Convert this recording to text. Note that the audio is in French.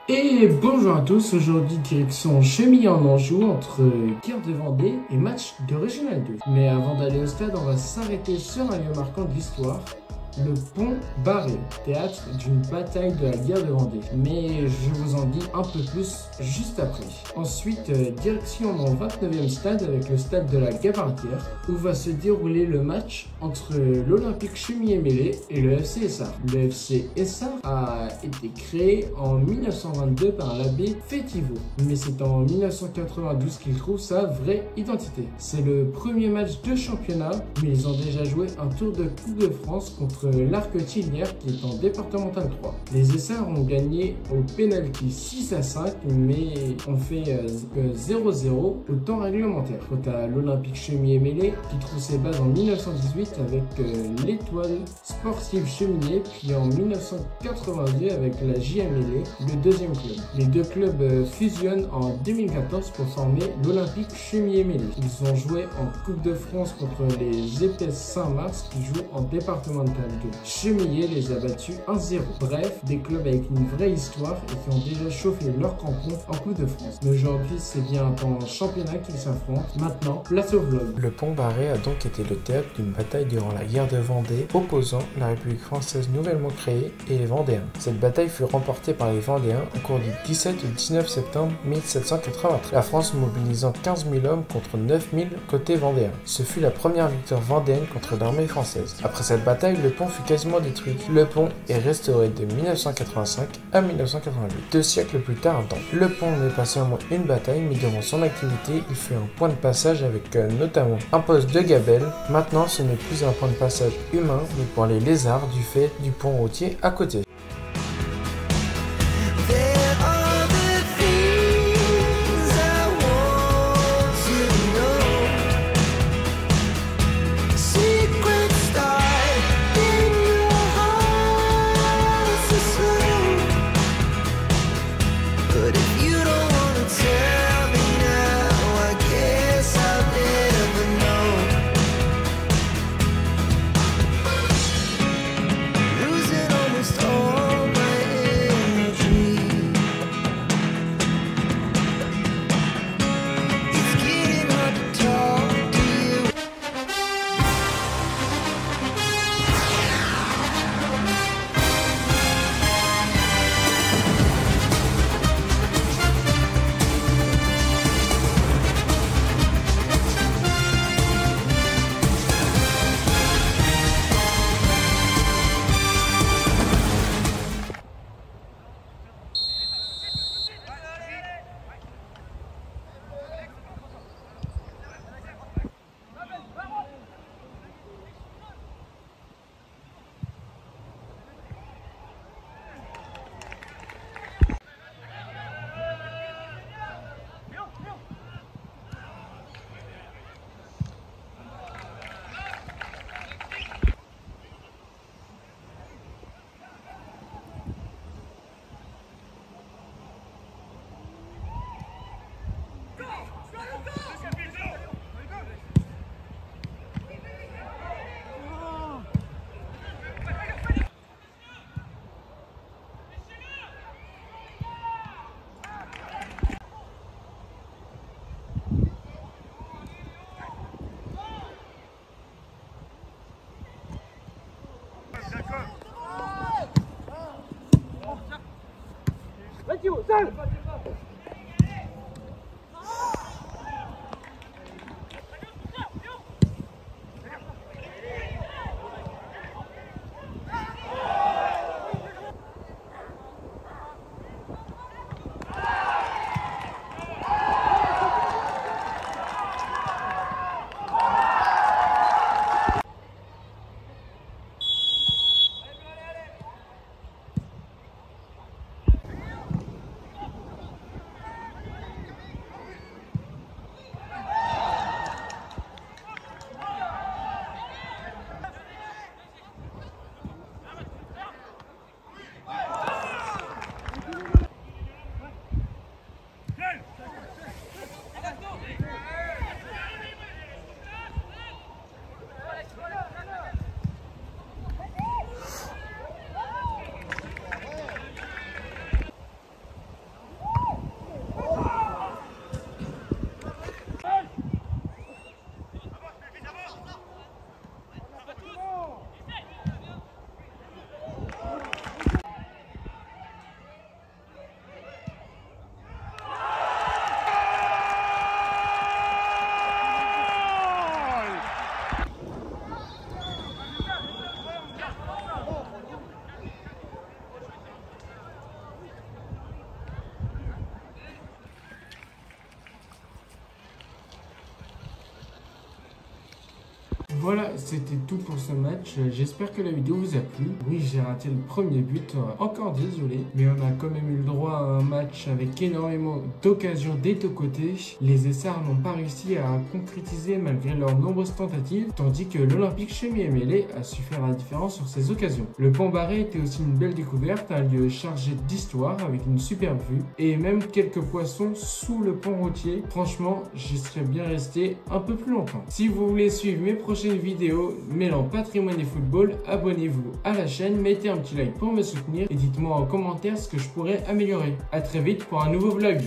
Et bonjour à tous, aujourd'hui direction Chemillé en Anjou entre Guerre de Vendée et match de Régional 2. Mais avant d'aller au stade, on va s'arrêter sur un lieu marquant de l'histoire, le pont Barré, théâtre d'une bataille de la guerre de Vendée. Mais je vous en dis un peu plus juste après. Ensuite, direction mon 29e stade avec le stade de la Gabardière, où va se dérouler le match entre l'Olympique Chemillé-Mélé et le FC Essart. Le FC Essart a été créé en 1922 par l'abbé Fétiveau, mais c'est en 1992 qu'il trouve sa vraie identité. C'est le premier match de championnat, mais ils ont déjà joué un tour de Coupe de France contre l'Arc-Tillières qui est en départemental 3. Les Essarts ont gagné au pénalty 6-5, mais ont fait 0-0 au temps réglementaire. Quant à l'Olympique Chemillé-Mélé qui trouve ses bases en 1918 avec l'Étoile Sportive Chemillé, puis en 1982 avec la JMLé, le deuxième club. Les deux clubs fusionnent en 2014 pour former l'Olympique Chemillé-Mélé. Ils ont joué en Coupe de France contre les Épaisses Saint-Mars qui jouent en départemental 2. Chemillé les a battus 1-0. Bref, des clubs avec une vraie histoire et qui ont déjà chauffé leur crampon en Coupe de France. Mais aujourd'hui, c'est bien en championnat qu'ils s'affrontent. Maintenant, place au vlog. Le pont Barré a donc été le théâtre d'une bataille durant la guerre de Vendée, opposant la République française nouvellement créée et les Vendéens. Cette bataille fut remportée par les Vendéens au cours du 17 et 19 septembre 1783. La France mobilisant 15 000 hommes contre 9 000 côté vendéen. Ce fut la première victoire vendéenne contre l'armée française. Après cette bataille, le pont fut quasiment détruit. Le pont est restauré de 1985 à 1988. 2 siècles plus tard, le pont n'est pas seulement une bataille, mais durant son activité, il fut un point de passage avec notamment un poste de gabelle. Maintenant, ce n'est plus un point de passage humain, mais pour les lézards du fait du pont routier à côté. Voilà, c'était tout pour ce match. J'espère que la vidéo vous a plu. Oui, j'ai raté le premier but, encore désolé. Mais on a quand même eu le droit à un match avec énormément d'occasions des deux côtés. Les Essarts n'ont pas réussi à concrétiser malgré leurs nombreuses tentatives, tandis que l'Olympique Chemillé-Mélé a su faire la différence sur ces occasions. Le Pont Barré était aussi une belle découverte, un lieu chargé d'histoire avec une superbe vue et même quelques poissons sous le pont routier. Franchement, j'y serais bien resté un peu plus longtemps. Si vous voulez suivre mes prochaines vidéos mêlant patrimoine et football, abonnez-vous à la chaîne, mettez un petit like pour me soutenir et dites-moi en commentaire ce que je pourrais améliorer. A très vite pour un nouveau vlog.